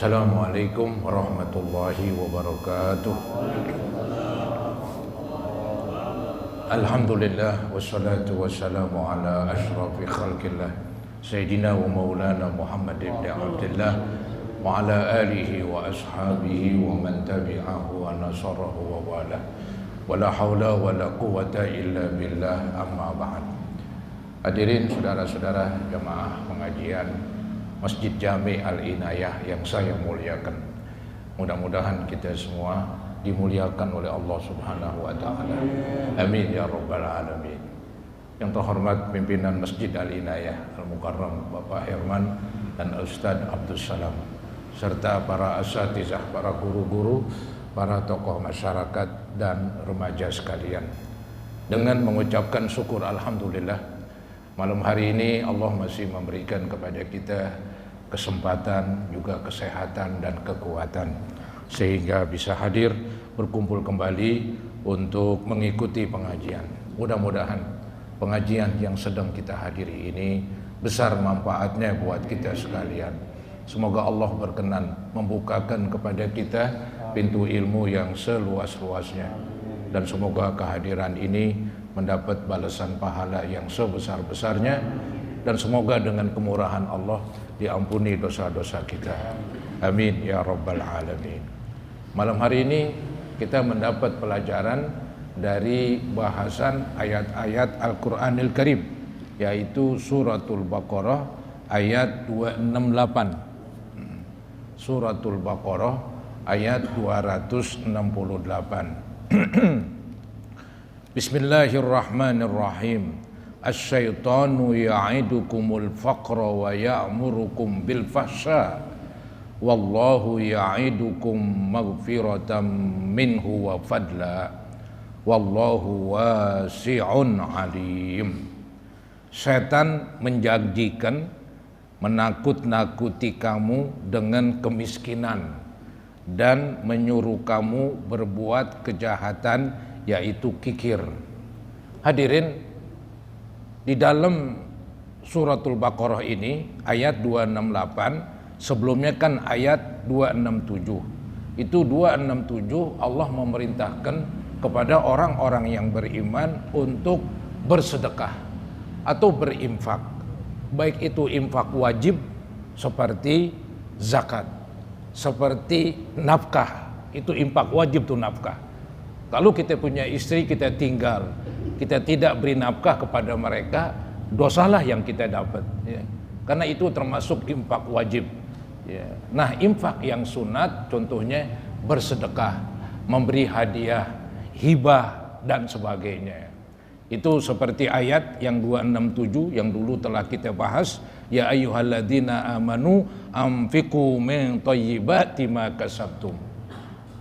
Assalamualaikum warahmatullahi wabarakatuh. Alhamdulillah wassalatu wassalamu ala asyrafil khalqillah Sayyidina wa maulana Muhammad ibn Abdullah wa ala alihi wa ashabihi wa man tabi'ahu wa nasarahu wa wala wa la hawla wa la quwata illa billah, amma ba'd. Hadirin saudara-saudara jamaah pengajian Masjid Jami Al-Inayah yang saya muliakan, mudah-mudahan kita semua dimuliakan oleh Allah Subhanahu wa Ta'ala. Amin ya Rabbal Alamin. Yang terhormat pimpinan Masjid Al-Inayah Al-Mukarram Bapak Herman dan Ustadz Abdul Salam, serta para asatizah, para guru-guru, para tokoh masyarakat dan remaja sekalian, dengan mengucapkan syukur alhamdulillah, malam hari ini Allah masih memberikan kepada kita kesempatan, juga kesehatan dan kekuatan, sehingga bisa hadir berkumpul kembali untuk mengikuti pengajian. Mudah-mudahan pengajian yang sedang kita hadiri ini besar manfaatnya buat kita sekalian. Semoga Allah berkenan membukakan kepada kita pintu ilmu yang seluas-luasnya, dan semoga kehadiran ini mendapat balasan pahala yang sebesar-besarnya, dan semoga dengan kemurahan Allah diampuni dosa-dosa kita. Amin ya Rabbal Alamin. Malam hari ini kita mendapat pelajaran dari bahasan ayat-ayat Al-Quranil Karim, yaitu Suratul Baqarah ayat 268. Suratul Baqarah ayat 268. Bismillahirrahmanirrahim. Asyaitanu ya'idukumul faqra wa ya'murukum bil fahsya wallahu ya'idukum maghfiratan minhu wa fadla wallahu wasi'un alim. Setan menjanjikan menakut-nakuti kamu dengan kemiskinan dan menyuruh kamu berbuat kejahatan, yaitu kikir. Hadirin, di dalam Suratul Baqarah ini ayat 268, sebelumnya kan ayat 267. Itu 267 Allah memerintahkan kepada orang-orang yang beriman untuk bersedekah atau berinfak. Baik itu infak wajib seperti zakat, seperti nafkah. Itu infak wajib, tuh nafkah. Kalau kita punya istri, kita tinggal, kita tidak beri nafkah kepada mereka, dosalah yang kita dapat, ya. Karena itu termasuk infak wajib, ya. Nah, infak yang sunat contohnya bersedekah, memberi hadiah, hibah dan sebagainya. Itu seperti ayat yang 267 yang dulu telah kita bahas, ya ayyuhalladzina amanu anfiqu min thayyibati ma kasabtum.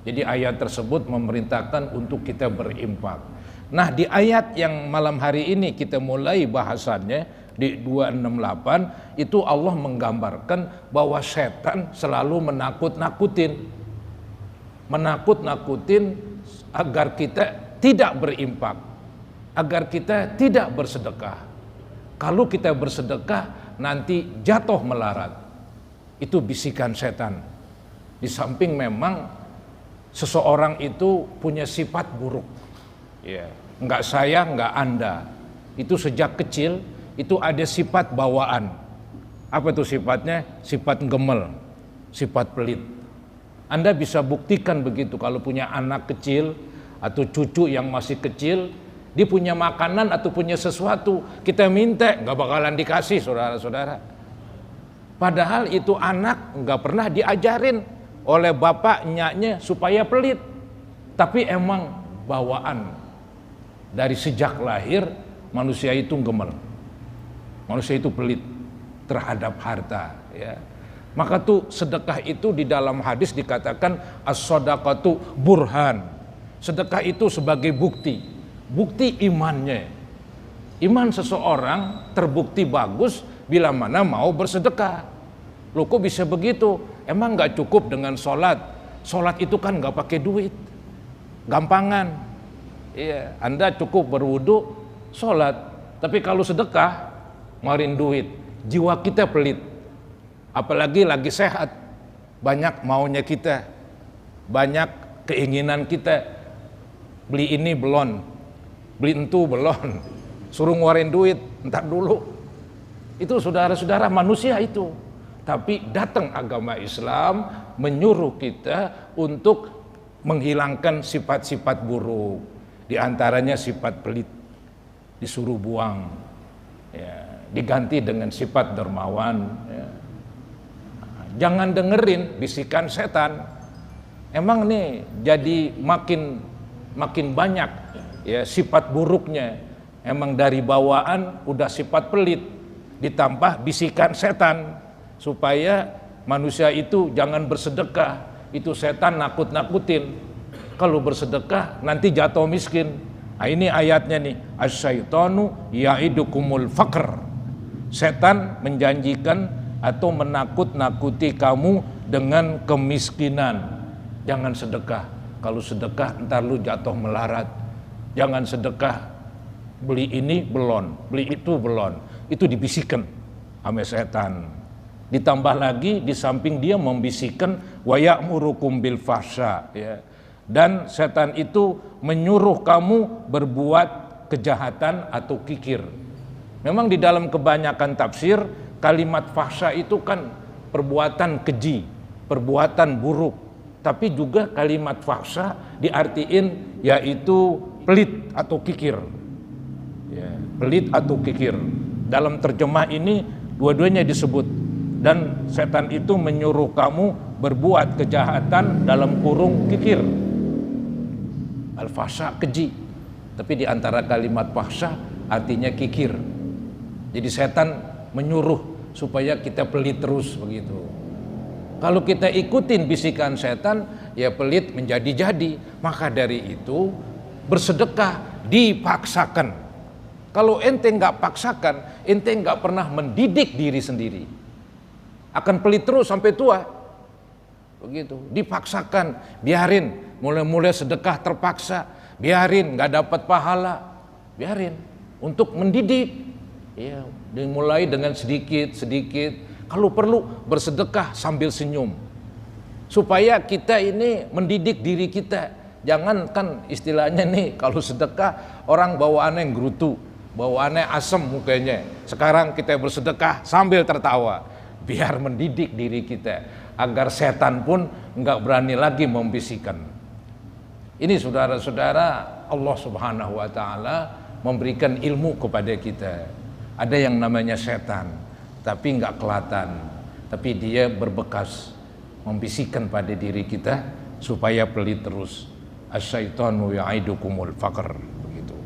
Jadi ayat tersebut memerintahkan untuk kita berinfak. Nah, di ayat yang malam hari ini kita mulai bahasannya di 268, itu Allah menggambarkan bahwa setan selalu menakut-nakutin agar kita tidak berinfak, agar kita tidak bersedekah. Kalau kita bersedekah nanti jatuh melarat. Itu bisikan setan. Di samping memang seseorang itu punya sifat buruk, ya, enggak saya, enggak Anda. Itu sejak kecil itu ada sifat bawaan. Apa itu sifatnya? Sifat gemel, sifat pelit. Anda bisa buktikan begitu kalau punya anak kecil atau cucu yang masih kecil, dia punya makanan atau punya sesuatu, kita minta, enggak bakalan dikasih, saudara-saudara. Padahal itu anak enggak pernah diajarin oleh bapak nyaknya supaya pelit, tapi emang bawaan. Dari sejak lahir manusia itu gemel, manusia itu pelit terhadap harta, ya. Maka tuh sedekah itu di dalam hadis dikatakan as-shadaqatu burhan. Sedekah itu sebagai bukti imannya. Iman seseorang terbukti bagus bila mana mau bersedekah. Loh, kok bisa begitu? Emang gak cukup dengan sholat? Sholat itu kan gak pakai duit, gampangan. Iya, Anda cukup berwudu, sholat. Tapi kalau sedekah, ngeluarin duit. Jiwa kita pelit, apalagi lagi sehat. banyak maunya kita, banyak keinginan kita. Beli ini belum, beli itu belum, suruh ngeluarin duit, entar dulu. Itu saudara-saudara manusia itu. Tapi datang agama Islam menyuruh kita untuk menghilangkan sifat-sifat buruk. Di antaranya sifat pelit, disuruh buang, ya, diganti dengan sifat dermawan. Ya. Jangan dengerin bisikan setan. Emang nih jadi makin banyak ya sifat buruknya. Emang dari bawaan udah sifat pelit, ditambah bisikan setan supaya manusia itu jangan bersedekah. Itu setan nakut-nakutin. Kalau bersedekah nanti jatuh miskin. Nah, ini ayatnya nih, asyaitanu ya'idukumul faqr. Setan menjanjikan atau menakut-nakuti kamu dengan kemiskinan. Jangan sedekah. Kalau sedekah entar lu jatuh melarat. Jangan sedekah. Beli ini belum, beli itu belum. Itu dibisikkan sama setan. Ditambah lagi di samping dia membisikkan wa ya'murukum bil fahsya, ya. Dan setan itu menyuruh kamu berbuat kejahatan atau kikir. Memang di dalam kebanyakan tafsir kalimat fahsya itu kan perbuatan keji, perbuatan buruk. Tapi juga kalimat fahsya diartiin yaitu pelit atau kikir. Ya, pelit atau kikir. Dalam terjemah ini dua-duanya disebut. Dan setan itu menyuruh kamu berbuat kejahatan dalam kurung kikir. Al-fahsya keji. Tapi di antara kalimat fahsya artinya kikir. Jadi setan menyuruh supaya kita pelit terus begitu. Kalau kita ikutin bisikan setan, ya pelit menjadi-jadi. Maka dari itu bersedekah dipaksakan. Kalau ente nggak paksakan, ente nggak pernah mendidik diri sendiri. Akan pelit terus sampai tua. Begitu, dipaksakan, biarin mulai-mulai sedekah terpaksa, biarin nggak dapat pahala, biarin untuk mendidik. Ya, dimulai dengan sedikit-sedikit. Kalau perlu bersedekah sambil senyum. Supaya kita ini mendidik diri kita. Jangan kan istilahnya nih kalau sedekah orang bawaannya gerutu, bawaannya asem mukanya. Sekarang kita bersedekah sambil tertawa. Biar mendidik diri kita agar setan pun nggak berani lagi membisikkan. Ini saudara-saudara, Allah Subhanahu wa taala memberikan ilmu kepada kita. Ada yang namanya setan, tapi nggak kelihatan, tapi dia berbekas membisikkan pada diri kita supaya pelit terus. Asyaitanu ya'idukumul faqr, begitu.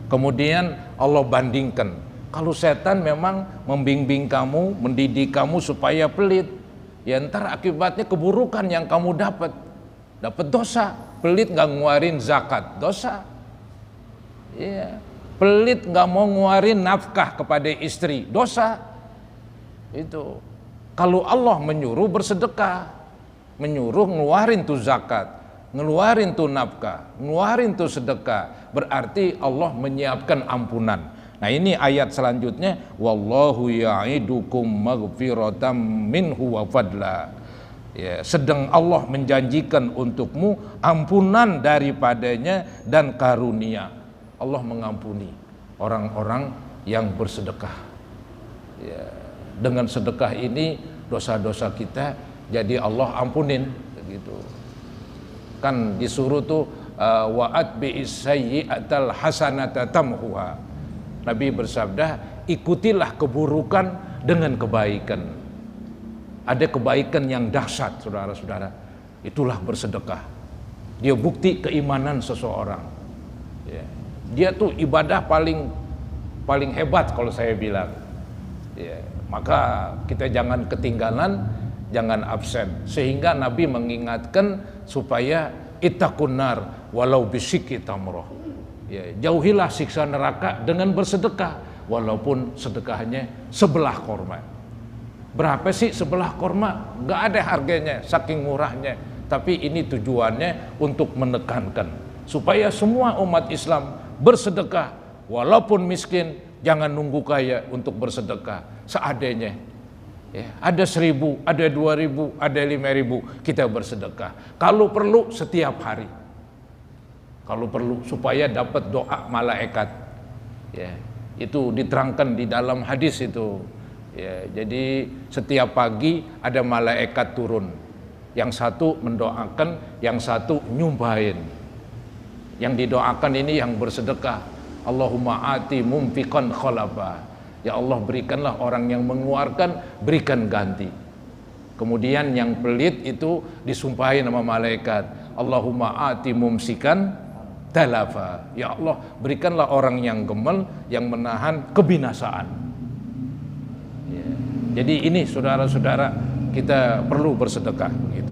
Kemudian Allah bandingkan. Kalau setan memang membimbing kamu, mendidik kamu supaya pelit, ya ntar akibatnya keburukan yang kamu dapat dosa. Pelit nggak nguarin zakat, dosa. Iya. Pelit nggak mau nguarin nafkah kepada istri, dosa. Itu. Kalau Allah menyuruh bersedekah, menyuruh ngeluarin tuh zakat, ngeluarin tuh nafkah, ngeluarin tuh sedekah, berarti Allah menyiapkan ampunan. Nah ini ayat selanjutnya, wallahu ya'idukum maghfiratam minhu wa fadla. Ya, sedang Allah menjanjikan untukmu ampunan daripadanya dan karunia. Allah mengampuni orang-orang yang bersedekah. Ya, dengan sedekah ini dosa-dosa kita jadi Allah ampunin, begitu. Kan disuruh tuh wa'at bi'is sayyi'atal hasanata tamhuha. Nabi bersabda, ikutilah keburukan dengan kebaikan. Ada kebaikan yang dahsyat, saudara-saudara. Itulah bersedekah. Dia bukti keimanan seseorang. Ya. Dia tuh ibadah paling hebat kalau saya bilang. Ya. Maka kita jangan ketinggalan, jangan absen. Sehingga Nabi mengingatkan supaya ittaqun nar walau bisyikki tamrah. Ya, jauhilah siksa neraka dengan bersedekah, walaupun sedekahnya sebelah korma. Berapa sih sebelah korma? Gak ada harganya, saking murahnya. Tapi ini tujuannya untuk menekankan supaya semua umat Islam bersedekah, walaupun miskin. Jangan nunggu kaya untuk bersedekah, seadanya. Ya, ada 1.000, ada 2.000, ada 5.000, kita bersedekah. Kalau perlu setiap hari. Kalau perlu supaya dapat doa malaikat. Ya, itu diterangkan di dalam hadis itu. Ya, jadi setiap pagi ada malaikat turun. Yang satu mendoakan, yang satu nyumpahin. Yang didoakan ini yang bersedekah. Allahumma ati mumfiqan khalafa. Ya Allah, berikanlah orang yang mengeluarkan, berikan ganti. Kemudian yang pelit itu disumpahin sama malaikat. Allahumma ati mumsikan talafa. Ya Allah, berikanlah orang yang gemel, yang menahan kebinasaan. Ya. Jadi ini saudara-saudara, kita perlu bersedekah. Gitu.